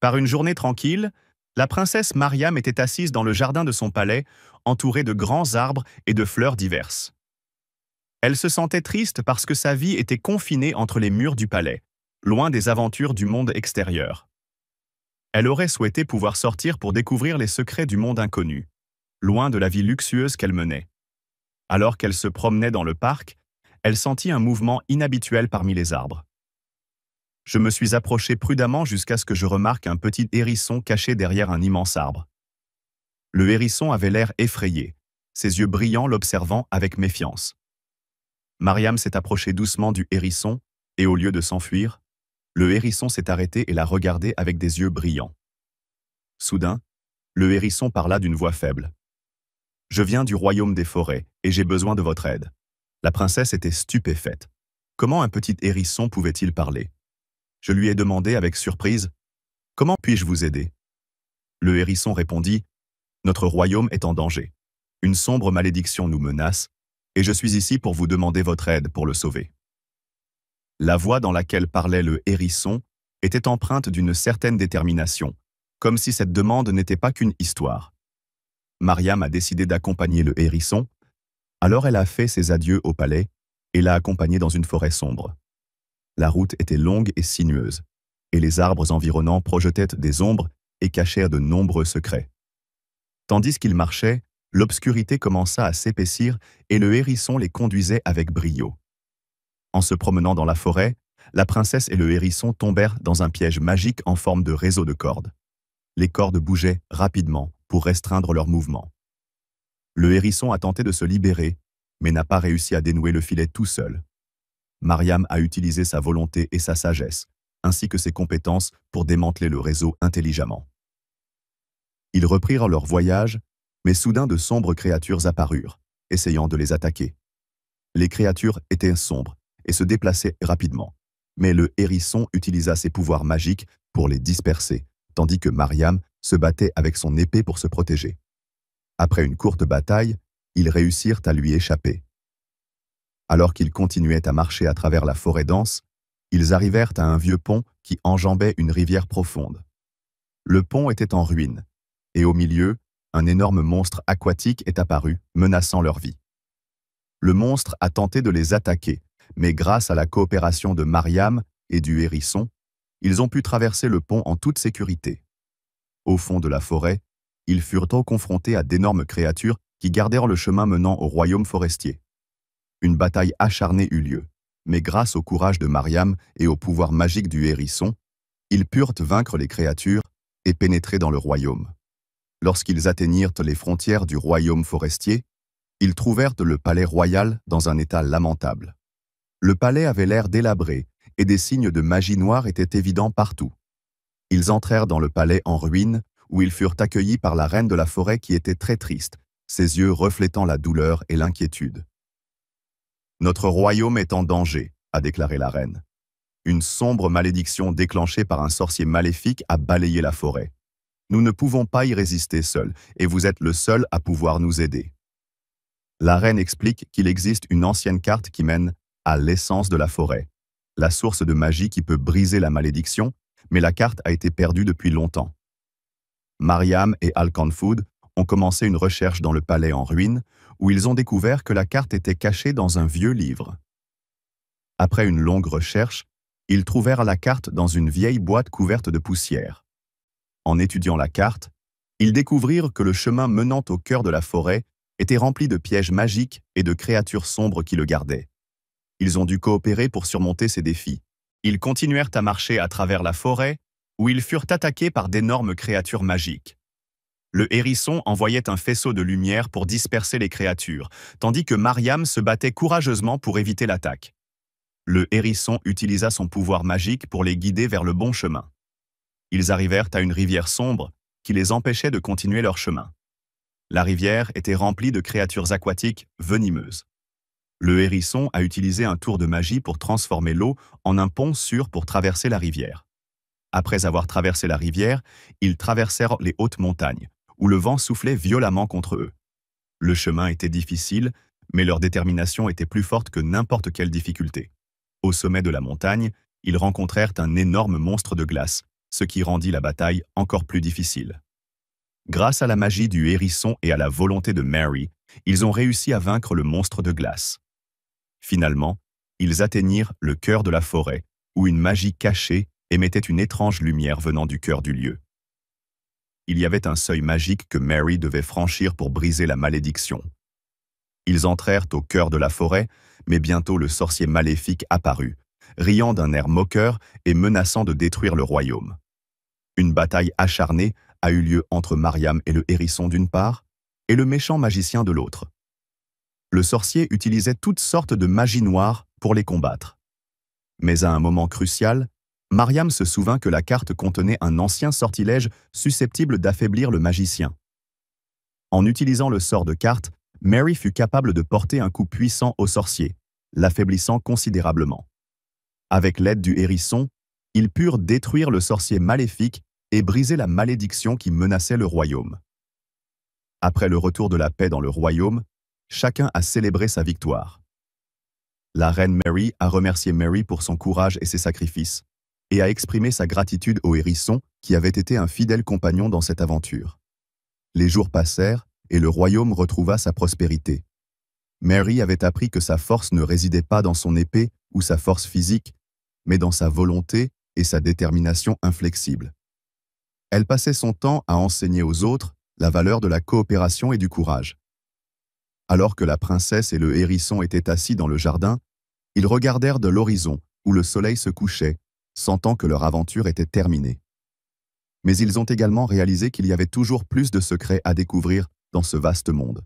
Par une journée tranquille, la princesse Mariam était assise dans le jardin de son palais, entourée de grands arbres et de fleurs diverses. Elle se sentait triste parce que sa vie était confinée entre les murs du palais, loin des aventures du monde extérieur. Elle aurait souhaité pouvoir sortir pour découvrir les secrets du monde inconnu, loin de la vie luxueuse qu'elle menait. Alors qu'elle se promenait dans le parc, elle sentit un mouvement inhabituel parmi les arbres. Je me suis approché prudemment jusqu'à ce que je remarque un petit hérisson caché derrière un immense arbre. Le hérisson avait l'air effrayé, ses yeux brillants l'observant avec méfiance. Mariam s'est approchée doucement du hérisson, et au lieu de s'enfuir, le hérisson s'est arrêté et l'a regardé avec des yeux brillants. Soudain, le hérisson parla d'une voix faible. « Je viens du royaume des forêts, et j'ai besoin de votre aide. » La princesse était stupéfaite. Comment un petit hérisson pouvait-il parler? Je lui ai demandé avec surprise « Comment puis-je vous aider ?» Le hérisson répondit « Notre royaume est en danger. Une sombre malédiction nous menace, et je suis ici pour vous demander votre aide pour le sauver. » La voix dans laquelle parlait le hérisson était empreinte d'une certaine détermination, comme si cette demande n'était pas qu'une histoire. Mariam a décidé d'accompagner le hérisson, alors elle a fait ses adieux au palais et l'a accompagné dans une forêt sombre. La route était longue et sinueuse, et les arbres environnants projetaient des ombres et cachèrent de nombreux secrets. Tandis qu'ils marchaient, l'obscurité commença à s'épaissir et le hérisson les conduisait avec brio. En se promenant dans la forêt, la princesse et le hérisson tombèrent dans un piège magique en forme de réseau de cordes. Les cordes bougeaient rapidement pour restreindre leur mouvement. Le hérisson a tenté de se libérer, mais n'a pas réussi à dénouer le filet tout seul. Mariam a utilisé sa volonté et sa sagesse, ainsi que ses compétences pour démanteler le réseau intelligemment. Ils reprirent leur voyage, mais soudain de sombres créatures apparurent, essayant de les attaquer. Les créatures étaient sombres et se déplaçaient rapidement, mais le hérisson utilisa ses pouvoirs magiques pour les disperser, tandis que Mariam se battait avec son épée pour se protéger. Après une courte bataille, ils réussirent à lui échapper. Alors qu'ils continuaient à marcher à travers la forêt dense, ils arrivèrent à un vieux pont qui enjambait une rivière profonde. Le pont était en ruine, et au milieu, un énorme monstre aquatique est apparu, menaçant leur vie. Le monstre a tenté de les attaquer, mais grâce à la coopération de Mariam et du hérisson, ils ont pu traverser le pont en toute sécurité. Au fond de la forêt, ils furent confrontés à d'énormes créatures qui gardèrent le chemin menant au royaume forestier. Une bataille acharnée eut lieu, mais grâce au courage de Mariam et au pouvoir magique du hérisson, ils purent vaincre les créatures et pénétrer dans le royaume. Lorsqu'ils atteignirent les frontières du royaume forestier, ils trouvèrent le palais royal dans un état lamentable. Le palais avait l'air délabré et des signes de magie noire étaient évidents partout. Ils entrèrent dans le palais en ruine, où ils furent accueillis par la reine de la forêt qui était très triste, ses yeux reflétant la douleur et l'inquiétude. « Notre royaume est en danger », a déclaré la reine. Une sombre malédiction déclenchée par un sorcier maléfique a balayé la forêt. Nous ne pouvons pas y résister seuls, et vous êtes le seul à pouvoir nous aider. La reine explique qu'il existe une ancienne carte qui mène à l'essence de la forêt, la source de magie qui peut briser la malédiction, mais la carte a été perdue depuis longtemps. Mariam et Al-Khanfoud ont commencé une recherche dans le palais en ruine, où ils ont découvert que la carte était cachée dans un vieux livre. Après une longue recherche, ils trouvèrent la carte dans une vieille boîte couverte de poussière. En étudiant la carte, ils découvrirent que le chemin menant au cœur de la forêt était rempli de pièges magiques et de créatures sombres qui le gardaient. Ils ont dû coopérer pour surmonter ces défis. Ils continuèrent à marcher à travers la forêt, où ils furent attaqués par d'énormes créatures magiques. Le hérisson envoyait un faisceau de lumière pour disperser les créatures, tandis que Mariam se battait courageusement pour éviter l'attaque. Le hérisson utilisa son pouvoir magique pour les guider vers le bon chemin. Ils arrivèrent à une rivière sombre qui les empêchait de continuer leur chemin. La rivière était remplie de créatures aquatiques venimeuses. Le hérisson a utilisé un tour de magie pour transformer l'eau en un pont sûr pour traverser la rivière. Après avoir traversé la rivière, ils traversèrent les hautes montagnes, où le vent soufflait violemment contre eux. Le chemin était difficile, mais leur détermination était plus forte que n'importe quelle difficulté. Au sommet de la montagne, ils rencontrèrent un énorme monstre de glace, ce qui rendit la bataille encore plus difficile. Grâce à la magie du hérisson et à la volonté de Mary, ils ont réussi à vaincre le monstre de glace. Finalement, ils atteignirent le cœur de la forêt, où une magie cachée émettait une étrange lumière venant du cœur du lieu. Il y avait un seuil magique que Mary devait franchir pour briser la malédiction. Ils entrèrent au cœur de la forêt, mais bientôt le sorcier maléfique apparut, riant d'un air moqueur et menaçant de détruire le royaume. Une bataille acharnée a eu lieu entre Mariam et le hérisson d'une part, et le méchant magicien de l'autre. Le sorcier utilisait toutes sortes de magie noire pour les combattre. Mais à un moment crucial, Mariam se souvint que la carte contenait un ancien sortilège susceptible d'affaiblir le magicien. En utilisant le sort de carte, Mary fut capable de porter un coup puissant au sorcier, l'affaiblissant considérablement. Avec l'aide du hérisson, ils purent détruire le sorcier maléfique et briser la malédiction qui menaçait le royaume. Après le retour de la paix dans le royaume, chacun a célébré sa victoire. La reine Mary a remercié Mary pour son courage et ses sacrifices, et a exprimé sa gratitude au hérisson qui avait été un fidèle compagnon dans cette aventure. Les jours passèrent et le royaume retrouva sa prospérité. Mary avait appris que sa force ne résidait pas dans son épée ou sa force physique, mais dans sa volonté et sa détermination inflexible. Elle passait son temps à enseigner aux autres la valeur de la coopération et du courage. Alors que la princesse et le hérisson étaient assis dans le jardin, ils regardèrent de l'horizon où le soleil se couchait, sentant que leur aventure était terminée. Mais ils ont également réalisé qu'il y avait toujours plus de secrets à découvrir dans ce vaste monde.